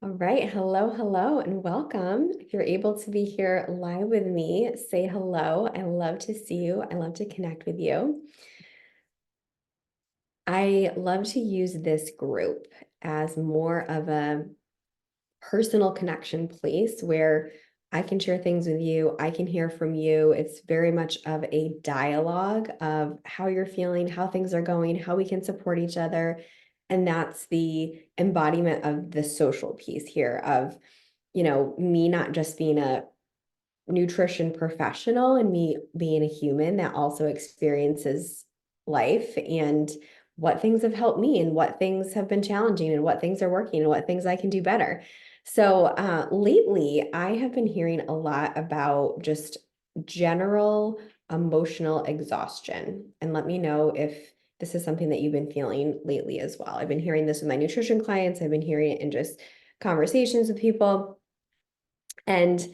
All right. Hello, hello, and welcome. If you're able to be here live with me, say hello. I love to see you. I love to connect with you. I love to use this group as more of a personal connection place where I can share things with you. I can hear from you. It's very much of a dialogue of how you're feeling, how things are going, how we can support each other. And that's the embodiment of the social piece here of, me not just being a nutrition professional and me being a human that also experiences life and what things have helped me and what things have been challenging and what things are working and what things I can do better. So lately, I have been hearing a lot about just general emotional exhaustion. And let me know if this is something that you've been feeling lately as well. I've been hearing this with my nutrition clients, I've been hearing it in just conversations with people. And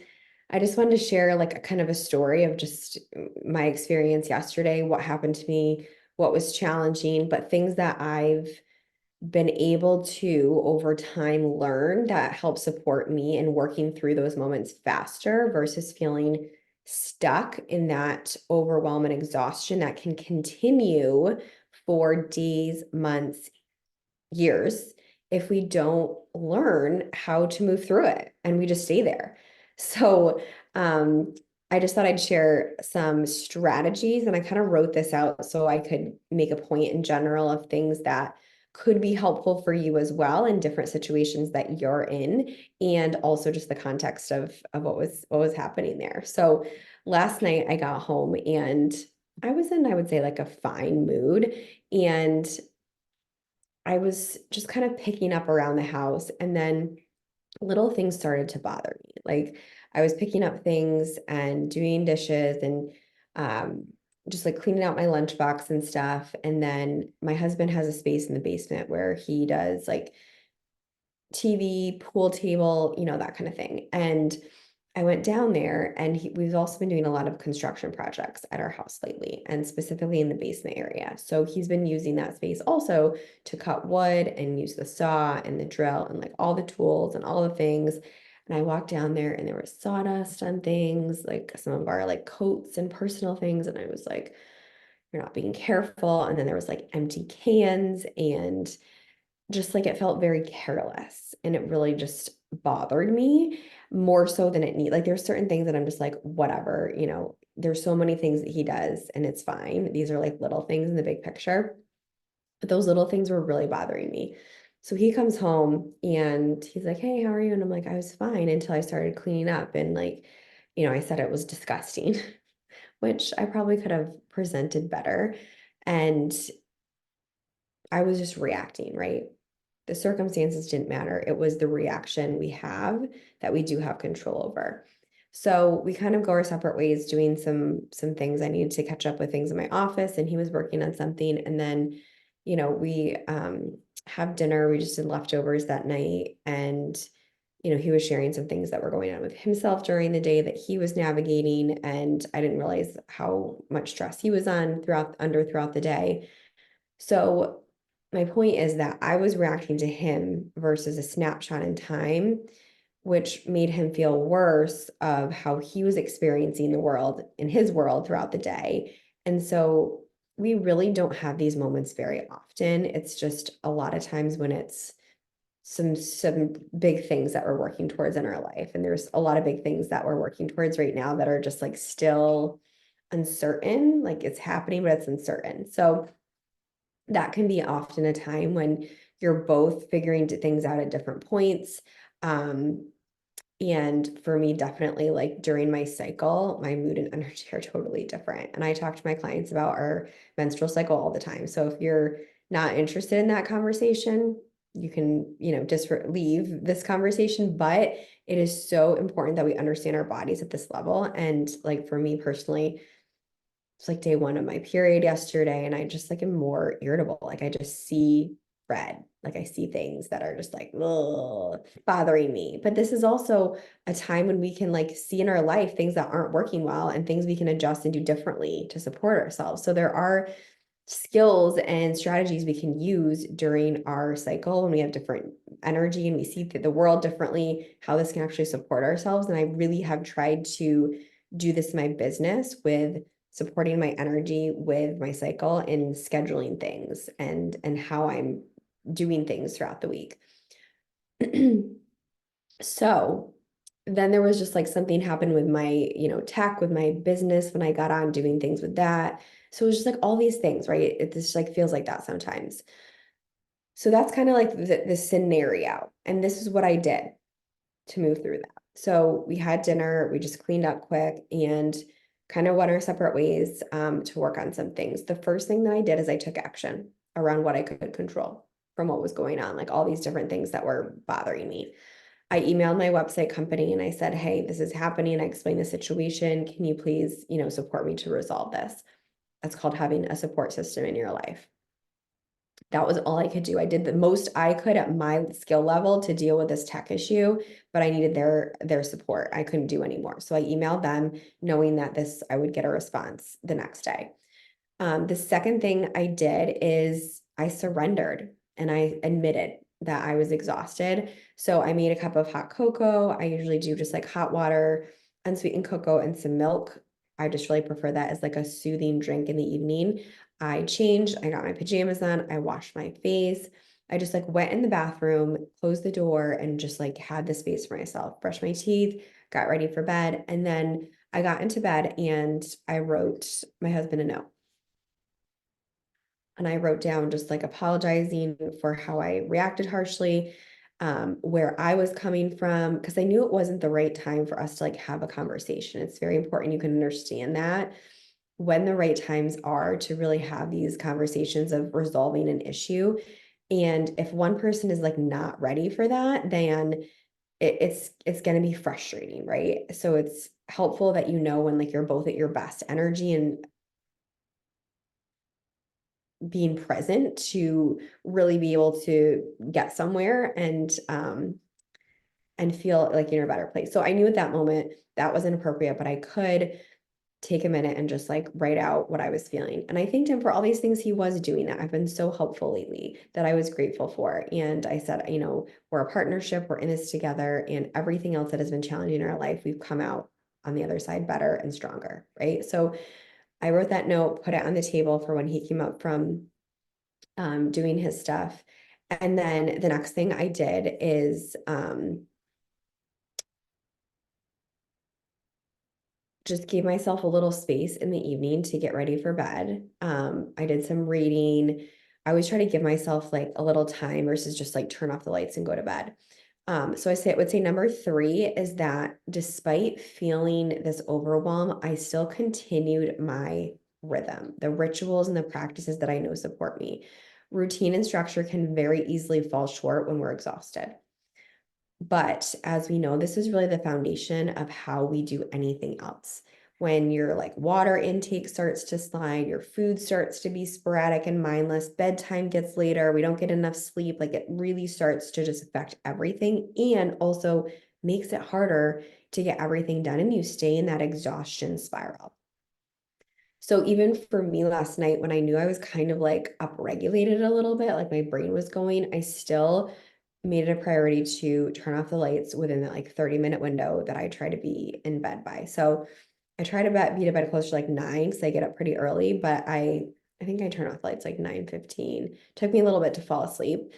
I just wanted to share like a kind of a story of just my experience yesterday, what happened to me, what was challenging, but things that I've been able to over time learn that help support me in working through those moments faster versus feeling stuck in that overwhelm and exhaustion that can continue for days, months, years if we don't learn how to move through it and we just stay there. So, I just thought I'd share some strategies and I kind of wrote this out so I could make a point in general of things that could be helpful for you as well in different situations that you're in and also just the context of what was happening there. So last night I got home and I was in, I would say, like a fine mood, and I was just kind of picking up around the house, and then little things started to bother me. Like I was picking up things and doing dishes and um, just like cleaning out my lunchbox and stuff. And then my husband has a space in the basement where he does like TV, pool table, that kind of thing. And I went down there and we've also been doing a lot of construction projects at our house lately, and specifically in the basement area. So he's been using that space also to cut wood and use the saw and the drill and like all the tools and all the things. And I walked down there and there was sawdust on things, like some of our like coats and personal things. And I was like, you're not being careful. And then there was like empty cans and just like it felt very careless, and it really just bothered me more so than it need. Like there's certain things that I'm just like, whatever, there's so many things that he does and it's fine. These are like little things in the big picture. But those little things were really bothering me. So he comes home and he's like, "Hey, how are you?" And I'm like, "I was fine," until I started cleaning up and like, I said it was disgusting, which I probably could have presented better. And I was just reacting, right? The circumstances didn't matter. It was the reaction we have that we do have control over. So we kind of go our separate ways doing some things. I needed to catch up with things in my office and he was working on something. And then, we have dinner. We just did leftovers that night. And, he was sharing some things that were going on with himself during the day that he was navigating. And I didn't realize how much stress he was on throughout the day. So my point is that I was reacting to him versus a snapshot in time, which made him feel worse of how he was experiencing the world in his world throughout the day. And so we really don't have these moments very often. It's just a lot of times when it's some big things that we're working towards in our life. And there's a lot of big things that we're working towards right now that are just like still uncertain, like it's happening, but it's uncertain. So that can be often a time when you're both figuring things out at different points. Um, and for me, definitely like during my cycle, my mood and energy are totally different. And I talk to my clients about our menstrual cycle all the time. So if you're not interested in that conversation, you can, just leave this conversation. But it is so important that we understand our bodies at this level. And like for me personally, it's like day one of my period yesterday, and I just like am more irritable. Like I just see red. Like I see things that are just like, ugh, bothering me. But this is also a time when we can like see in our life things that aren't working well and things we can adjust and do differently to support ourselves. So there are skills and strategies we can use during our cycle when we have different energy and we see the world differently, how this can actually support ourselves. And I really have tried to do this in my business with supporting my energy with my cycle and scheduling things and how I'm doing things throughout the week. So then there was just like something happened with my, tech, with my business when I got on doing things with that. So it was just like all these things, right? It just like feels like that sometimes. So that's kind of like the scenario. And this is what I did to move through that. So we had dinner, we just cleaned up quick and kind of went our separate ways to work on some things. The first thing that I did is I took action around what I could control from what was going on, like all these different things that were bothering me. I emailed my website company and I said, hey, this is happening. I explained the situation. Can you please, support me to resolve this? That's called having a support system in your life. That was all I could do. I did the most I could at my skill level to deal with this tech issue, but I needed their support. I couldn't do anymore. So I emailed them knowing that I would get a response the next day. The second thing I did is I surrendered and I admitted that I was exhausted. So I made a cup of hot cocoa. I usually do just like hot water, unsweetened cocoa, and some milk. I just really prefer that as like a soothing drink in the evening. I changed, I got my pajamas on, I washed my face. I just like went in the bathroom, closed the door, and just like had the space for myself, brushed my teeth, got ready for bed. And then I got into bed and I wrote my husband a note. And I wrote down just like apologizing for how I reacted harshly, where I was coming from, because I knew it wasn't the right time for us to like have a conversation. It's very important you can understand that when the right times are to really have these conversations of resolving an issue. And if one person is like not ready for that, then it's going to be frustrating, right? So it's helpful that when like you're both at your best energy and being present to really be able to get somewhere and feel like you're in a better place. So I knew at that moment that wasn't appropriate, but I could take a minute and just like write out what I was feeling. And I thanked him for all these things he was doing that have been so helpful lately that I was grateful for. And I said, we're a partnership, we're in this together, and everything else that has been challenging in our life, we've come out on the other side better and stronger, right? So I wrote that note, put it on the table for when he came up from doing his stuff. And then the next thing I did is just gave myself a little space in the evening to get ready for bed. I did some reading. I always try to give myself like a little time versus just like turn off the lights and go to bed. So I would say number 3 is that despite feeling this overwhelm, I still continued my rhythm, the rituals and the practices that I know support me. Routine and structure can very easily fall short when we're exhausted. But as we know, this is really the foundation of how we do anything else. When your like water intake starts to slide, your food starts to be sporadic and mindless, bedtime gets later, we don't get enough sleep, like it really starts to just affect everything and also makes it harder to get everything done and you stay in that exhaustion spiral. So even for me last night, when I knew I was kind of like upregulated a little bit, like my brain was going, I still made it a priority to turn off the lights within that like 30-minute window that I try to be in bed by. So I try to be to bed closer to like 9 because I get up pretty early, but I think I turn off the lights like 9:15. Took me a little bit to fall asleep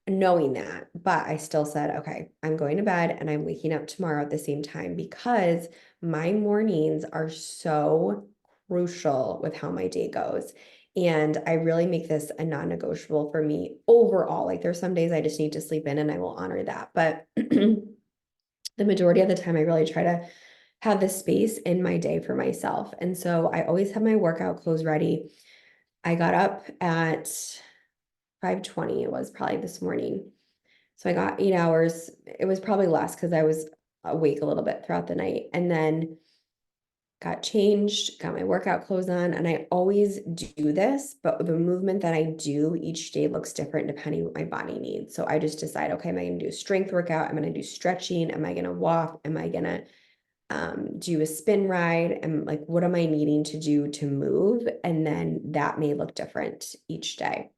knowing that, but I still said, okay, I'm going to bed and I'm waking up tomorrow at the same time because my mornings are so crucial with how my day goes. And I really make this a non-negotiable for me overall. Like there's some days I just need to sleep in and I will honor that. But the majority of the time, I really try to have this space in my day for myself. And so I always have my workout clothes ready. I got up at 5:20, it was probably this morning. So I got 8 hours. It was probably less because I was awake a little bit throughout the night. And then got changed, got my workout clothes on, and I always do this, but the movement that I do each day looks different depending what my body needs. So I just decide, okay, am I going to do a strength workout? Am I going to do stretching? Am I going to walk? Am I going to do a spin ride? And like, what am I needing to do to move? And then that may look different each day.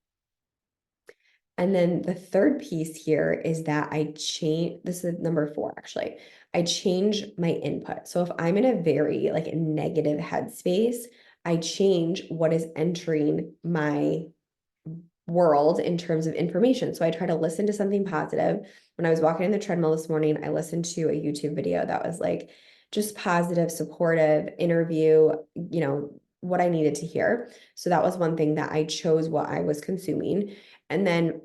And then the third piece here is that I change, this is number 4, actually. I change my input. So if I'm in a very like a negative headspace, I change what is entering my world in terms of information. So I try to listen to something positive. When I was walking in the treadmill this morning, I listened to a YouTube video that was like just positive, supportive interview, what I needed to hear. So that was one thing that I chose what I was consuming. And then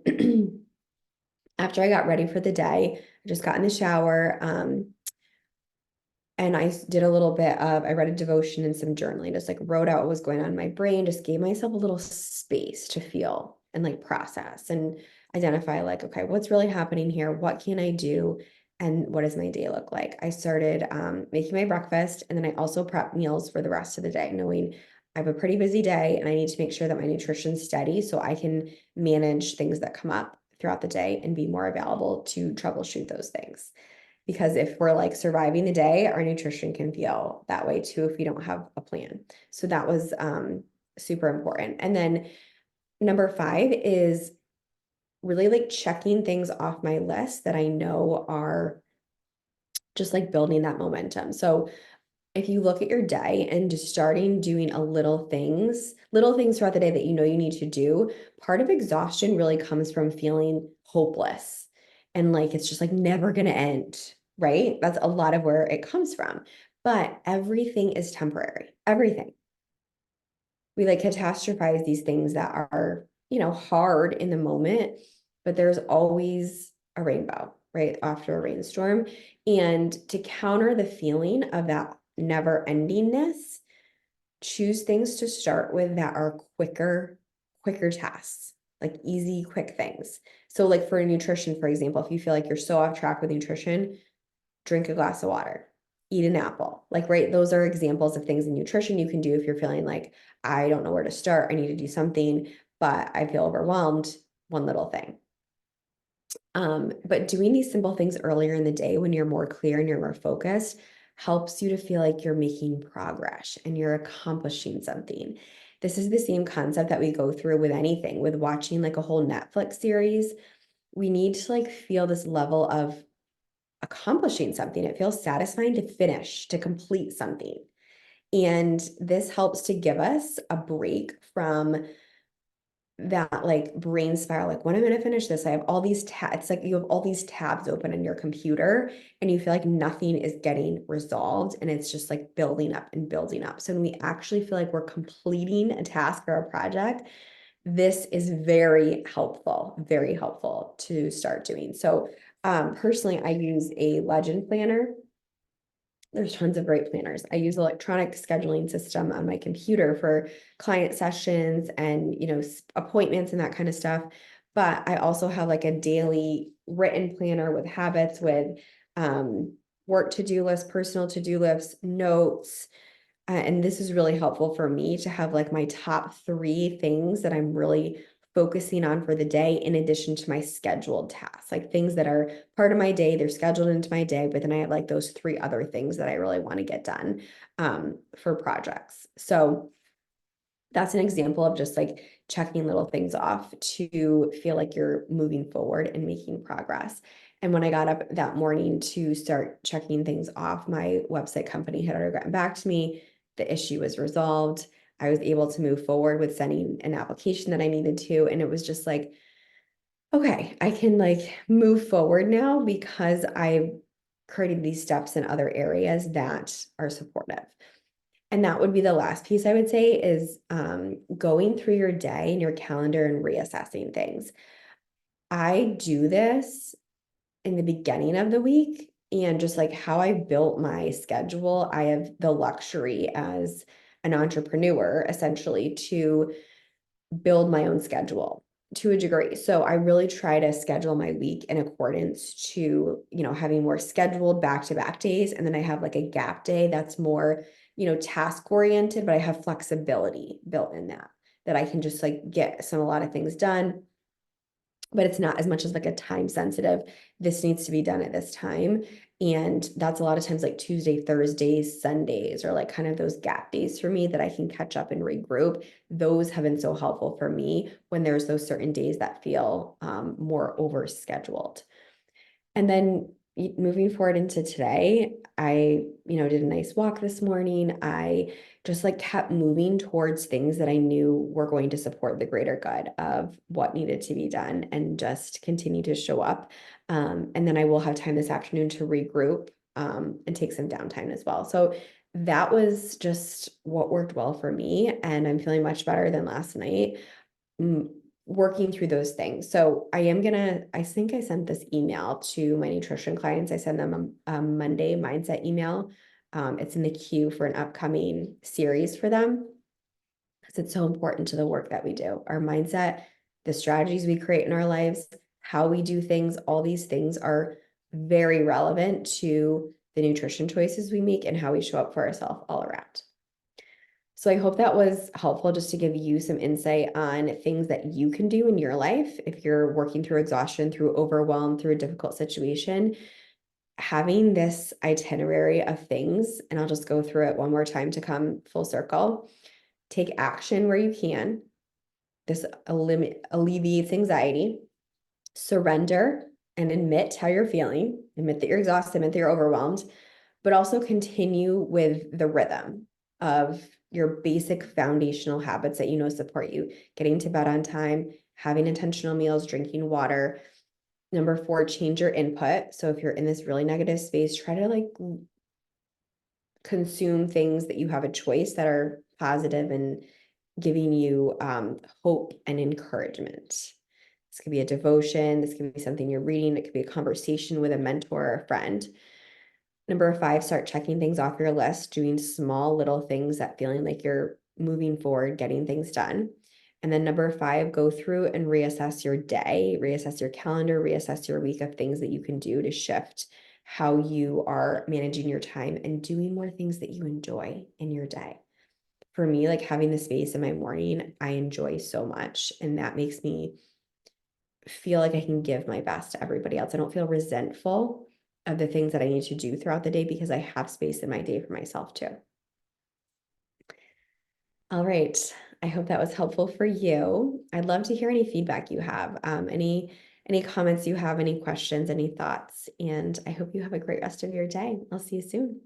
after I got ready for the day, I just got in the shower. And I did a little bit of, I read a devotion and some journaling, just like wrote out what was going on in my brain, just gave myself a little space to feel and like process and identify like, okay, what's really happening here? What can I do? And what does my day look like? I started making my breakfast, and then I also prep meals for the rest of the day, knowing I have a pretty busy day and I need to make sure that my nutrition's steady so I can manage things that come up throughout the day and be more available to troubleshoot those things. Because if we're like surviving the day, our nutrition can feel that way too if we don't have a plan. So that was super important. And then number 5 is really like checking things off my list that I know are just like building that momentum. So if you look at your day and just starting doing a little things throughout the day that you know you need to do, part of exhaustion really comes from feeling hopeless and like it's just like never going to end, right? That's a lot of where it comes from. But everything is temporary. Everything. We like catastrophize these things that are, hard in the moment, but there's always a rainbow, right? After a rainstorm. And to counter the feeling of that never endingness, choose things to start with that are quicker tasks, like easy, quick things. So, like for nutrition, for example, if you feel like you're so off track with nutrition, drink a glass of water, eat an apple. Like, right, those are examples of things in nutrition you can do if you're feeling like, I don't know where to start. I need to do something, but I feel overwhelmed. One little thing. But doing these simple things earlier in the day when you're more clear and you're more focused helps you to feel like you're making progress and you're accomplishing something. This is the same concept that we go through with anything, with watching like a whole Netflix series. We need to like feel this level of accomplishing something. It feels satisfying to finish, to complete something. And this helps to give us a break from that like brain spiral, like when I'm going to finish this, I have all these tabs. It's like you have all these tabs open in your computer and you feel like nothing is getting resolved and it's just like building up and building up. So when we actually feel like we're completing a task or a project, this is very helpful to start doing. So personally, I use a legend planner. There's tons of great planners. I use electronic scheduling system on my computer for client sessions and, appointments and that kind of stuff. But I also have like a daily written planner with habits, with work to-do lists, personal to-do lists, notes. And this is really helpful for me to have like my top 3 things that I'm really focusing on for the day, in addition to my scheduled tasks, like things that are part of my day, they're scheduled into my day, but then I have like those 3 other things that I really want to get done for projects. So that's an example of just like checking little things off to feel like you're moving forward and making progress. And when I got up that morning to start checking things off, my website company had already gotten back to me. The issue was resolved. I was able to move forward with sending an application that I needed to. And it was just like, okay, I can like move forward now because I've created these steps in other areas that are supportive. And that would be the last piece I would say is going through your day and your calendar and reassessing things. I do this in the beginning of the week, and just like how I built my schedule, I have the luxury as an entrepreneur essentially to build my own schedule to a degree. So I really try to schedule my week in accordance to, having more scheduled back-to-back days. And then I have like a gap day that's more, task oriented, but I have flexibility built in that I can just like get a lot of things done but it's not as much as like a time sensitive, this needs to be done at this time. And that's a lot of times like Tuesday, Thursdays, Sundays, or like kind of those gap days for me that I can catch up and regroup. Those have been so helpful for me when there's those certain days that feel more overscheduled. And then moving forward into today, I, did a nice walk this morning. I just like kept moving towards things that I knew were going to support the greater good of what needed to be done and just continue to show up. And then I will have time this afternoon to regroup and take some downtime as well. So that was just what worked well for me. And I'm feeling much better than last night. mm, Working through those things. So I think I sent this email to my nutrition clients. I send them a Monday mindset email. It's in the queue for an upcoming series for them because it's so important to the work that we do. Our mindset, the strategies we create in our lives, how we do things, all these things are very relevant to the nutrition choices we make and how we show up for ourselves all around. So I hope that was helpful just to give you some insight on things that you can do in your life if you're working through exhaustion, through overwhelm, through a difficult situation. Having this itinerary of things, and I'll just go through it one more time to come full circle. Take action where you can. This alleviates anxiety. Surrender and admit how you're feeling. Admit that you're exhausted, admit that you're overwhelmed, but also continue with the rhythm of your basic foundational habits that support you. Getting to bed on time, having intentional meals, drinking water. Number 4, change your input. So if you're in this really negative space, try to like consume things that you have a choice that are positive and giving you hope and encouragement. This could be a devotion. This could be something you're reading. It could be a conversation with a mentor or a friend. Number 5, start checking things off your list, doing small little things that feeling like you're moving forward, getting things done. And then number 5, go through and reassess your day, reassess your calendar, reassess your week of things that you can do to shift how you are managing your time and doing more things that you enjoy in your day. For me, like having the space in my morning, I enjoy so much. And that makes me feel like I can give my best to everybody else. I don't feel resentful of the things that I need to do throughout the day because I have space in my day for myself too. All right. I hope that was helpful for you. I'd love to hear any feedback you have, any comments you have, any questions, any thoughts, and I hope you have a great rest of your day. I'll see you soon.